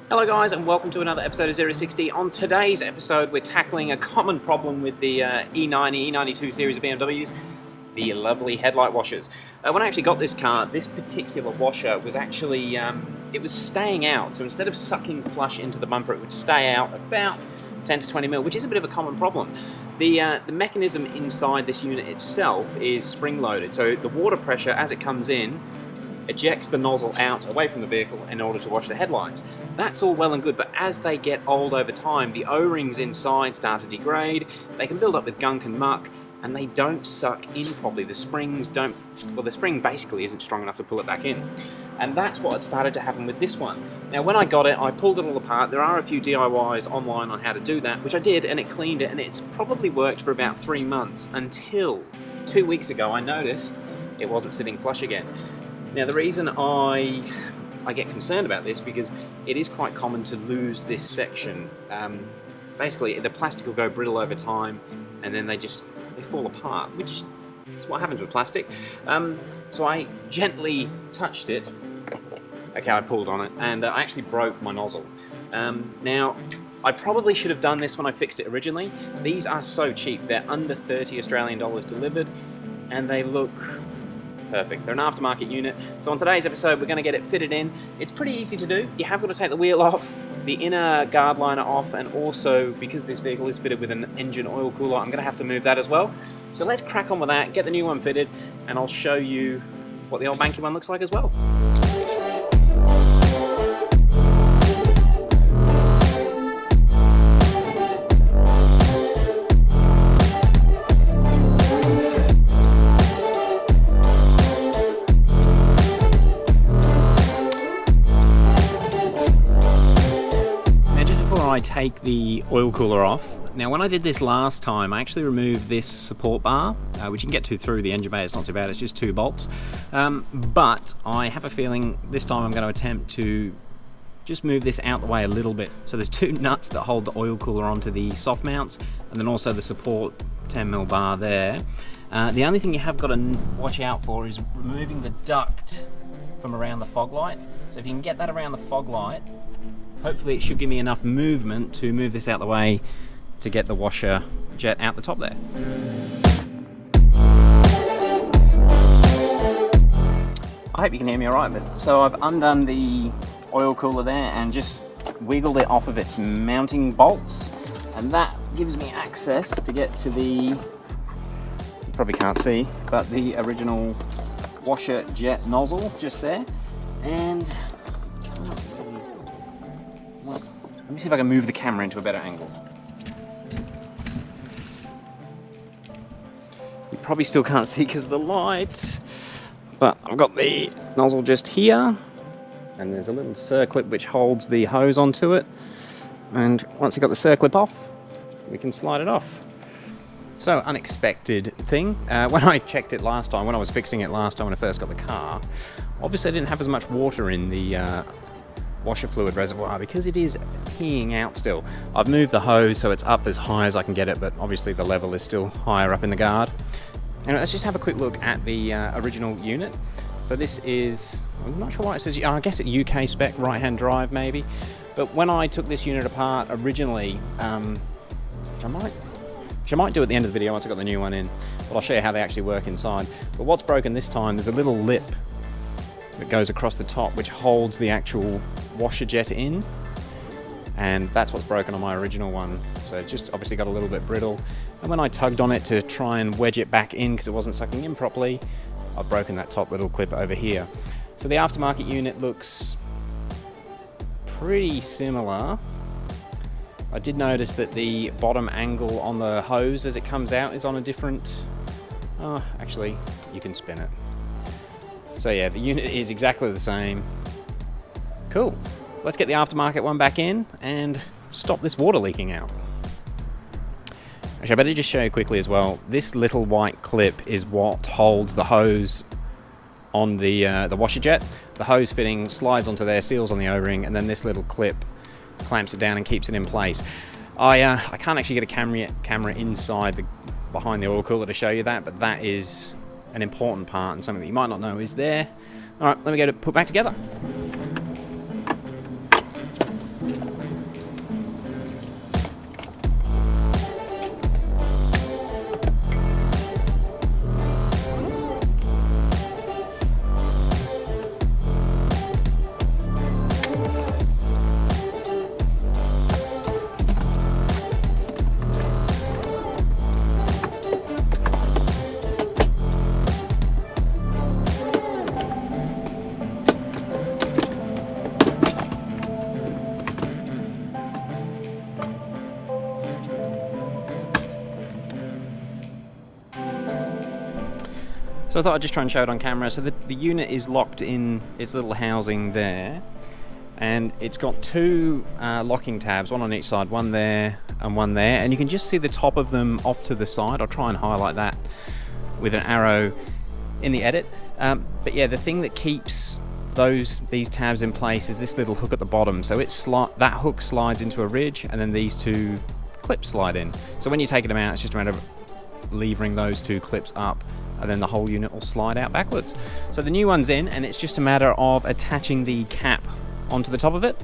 Hello guys and welcome to another episode of 060. On today's episode we're tackling a common problem with the E90 E92 series of BMWs, the lovely headlight washers. When I actually got this car, this particular washer was actually, it was staying out, so instead of sucking flush into the bumper it would stay out about 10 to 20 mil, which is a bit of a common problem. The mechanism inside this unit itself is spring loaded, so the water pressure as it comes in ejects the nozzle out away from the vehicle in order to wash the headlights. That's all well and good, but as they get old over time, the O-rings inside start to degrade, they can build up with gunk and muck, and they don't suck in properly. The springs don't, well, the spring basically isn't strong enough to pull it back in. And that's what had started to happen with this one. Now when I got it, I pulled it all apart. There are a few DIYs online on how to do that, which I did, and it cleaned it, and it's probably worked for about 3 months, until 2 weeks ago I noticed it wasn't sitting flush again. Now the reason I get concerned about this, because it is quite common to lose this section. Basically the plastic will go brittle over time and then they fall apart, which is what happens with plastic. So I gently touched it, okay, I pulled on it, and I actually broke my nozzle. Now I probably should have done this when I fixed it originally. These are so cheap, they're under 30 Australian dollars delivered, and they look perfect. They're an aftermarket unit. So on today's episode we're going to get it fitted in. It's pretty easy to do. You have got to take the wheel off, the inner guard liner off, and also because this vehicle is fitted with an engine oil cooler, I'm going to have to move that as well. So let's crack on with that, get the new one fitted, and I'll show you what the old banky one looks like as well. I take the oil cooler off. Now when I did this last time I actually removed this support bar, which you can get to through the engine bay. It's not too bad, it's just 2 bolts, but I have a feeling this time I'm going to attempt to just move this out the way a little bit. So there's 2 nuts that hold the oil cooler onto the soft mounts, and then also the support 10mm bar there. The only thing you have got to watch out for is removing the duct from around the fog light. So if you can get that around the fog light, hopefully it should give me enough movement to move this out the way to get the washer jet out the top there. I hope you can hear me alright, but so I've undone the oil cooler there and just wiggled it off of its mounting bolts, and that gives me access to get to the, you probably can't see, but the original washer jet nozzle just there. And let me see if I can move the camera into a better angle. You probably still can't see because of the light, but I've got the nozzle just here, and there's a little circlip which holds the hose onto it, and once you've got the circlip off, we can slide it off. So, unexpected thing, when I checked it last time, when I was fixing it last time when I first got the car, obviously I didn't have as much water in the washer fluid reservoir because it is peeing out still. I've moved the hose so it's up as high as I can get it, but obviously the level is still higher up in the guard. And let's just have a quick look at the original unit. So this is, I'm not sure why it says, I guess it's UK spec, right hand drive maybe, but when I took this unit apart originally, which I might do at the end of the video once I've got the new one in, but I'll show you how they actually work inside. But what's broken this time, there's a little lip that goes across the top which holds the actual washer jet in, and that's what's broken on my original one. So it just obviously got a little bit brittle, and when I tugged on it to try and wedge it back in because it wasn't sucking in properly, I've broken that top little clip over here. So the aftermarket unit looks pretty similar. I did notice that the bottom angle on the hose as it comes out is on a different, actually you can spin it. So yeah, the unit is exactly the same. Cool. Let's get the aftermarket one back in and stop this water leaking out. Actually, I better just show you quickly as well. This little white clip is what holds the hose on the washer jet. The hose fitting slides onto there, seals on the O-ring, and then this little clip clamps it down and keeps it in place. I can't actually get a camera inside behind the oil cooler to show you that, but that is an important part and something that you might not know is there. Alright, let me get it put back together. So I thought I'd just try and show it on camera. So the unit is locked in its little housing there, and it's got two locking tabs, one on each side, one there and one there, and you can just see the top of them off to the side. I'll try and highlight that with an arrow in the edit. But yeah, the thing that keeps these tabs in place is this little hook at the bottom. So that hook slides into a ridge, and then these two clips slide in. So when you're taking them out, it's just a matter of levering those two clips up, and then the whole unit will slide out backwards. So the new one's in, and it's just a matter of attaching the cap onto the top of it,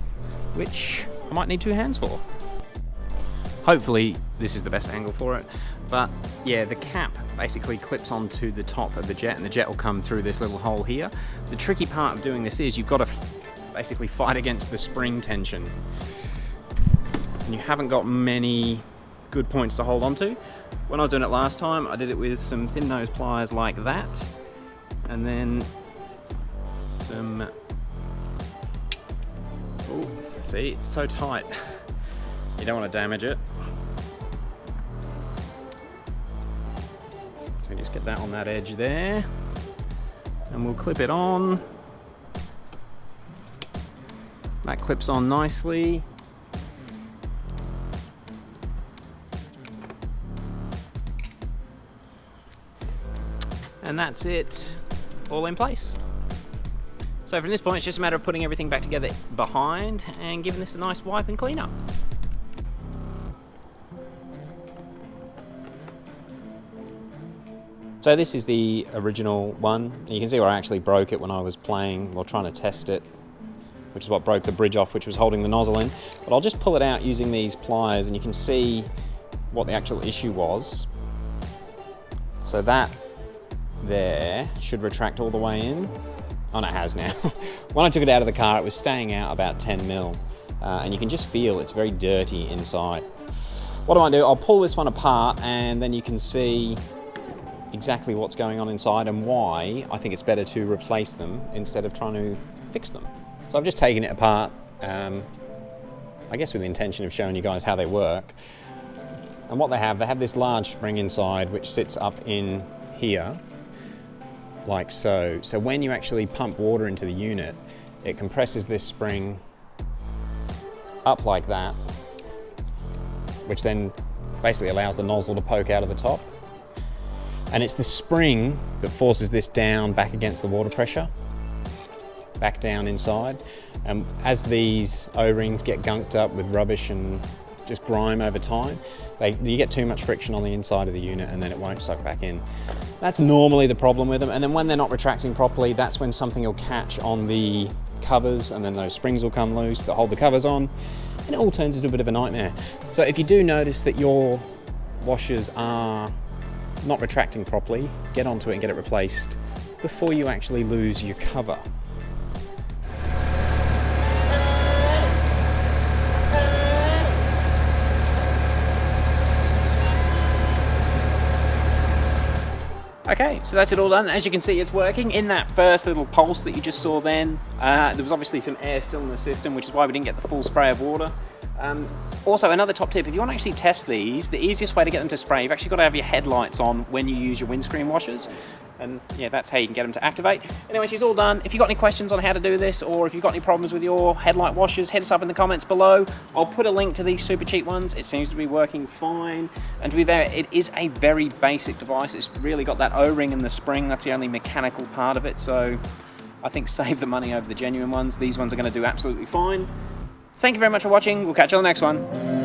which I might need 2 hands for. Hopefully this is the best angle for it, but yeah, the cap basically clips onto the top of the jet, and the jet will come through this little hole here. The tricky part of doing this is you've got to basically fight against the spring tension, and you haven't got many good points to hold on to. When I was doing it last time, I did it with some thin nose pliers like that, and then some, oh, see, it's so tight. You don't want to damage it. So just get that on that edge there, and we'll clip it on. That clips on nicely. And that's it, all in place. So from this point, it's just a matter of putting everything back together behind and giving this a nice wipe and clean up. So this is the original one. You can see where I actually broke it when I was playing while trying to test it, which is what broke the bridge off, which was holding the nozzle in. But I'll just pull it out using these pliers, and you can see what the actual issue was. So that there should retract all the way in. Oh no, it has now. When I took it out of the car, it was staying out about 10 mil, and you can just feel it's very dirty inside. What I might do, I'll pull this one apart, and then you can see exactly what's going on inside and why I think it's better to replace them instead of trying to fix them. So I've just taken it apart, I guess with the intention of showing you guys how they work. And what they have this large spring inside which sits up in here, like so. So when you actually pump water into the unit, it compresses this spring up like that, which then basically allows the nozzle to poke out of the top. And it's the spring that forces this down back against the water pressure, back down inside. And as these O-rings get gunked up with rubbish and just grime over time, you get too much friction on the inside of the unit, and then it won't suck back in. That's normally the problem with them. And then when they're not retracting properly, that's when something will catch on the covers, and then those springs will come loose that hold the covers on, and it all turns into a bit of a nightmare. So if you do notice that your washers are not retracting properly, get onto it and get it replaced before you actually lose your cover. Okay, so that's it all done. As you can see, it's working. In that first little pulse that you just saw then, there was obviously some air still in the system, which is why we didn't get the full spray of water. Also, another top tip, if you want to actually test these, the easiest way to get them to spray, you've actually got to have your headlights on when you use your windscreen washers. And yeah, that's how you can get them to activate. Anyway, she's all done. If you've got any questions on how to do this, or if you've got any problems with your headlight washers, hit us up in the comments below. I'll put a link to these super cheap ones. It seems to be working fine. And to be fair, it is a very basic device. It's really got that O-ring and the spring. That's the only mechanical part of it. So I think save the money over the genuine ones. These ones are going to do absolutely fine. Thank you very much for watching. We'll catch you on the next one.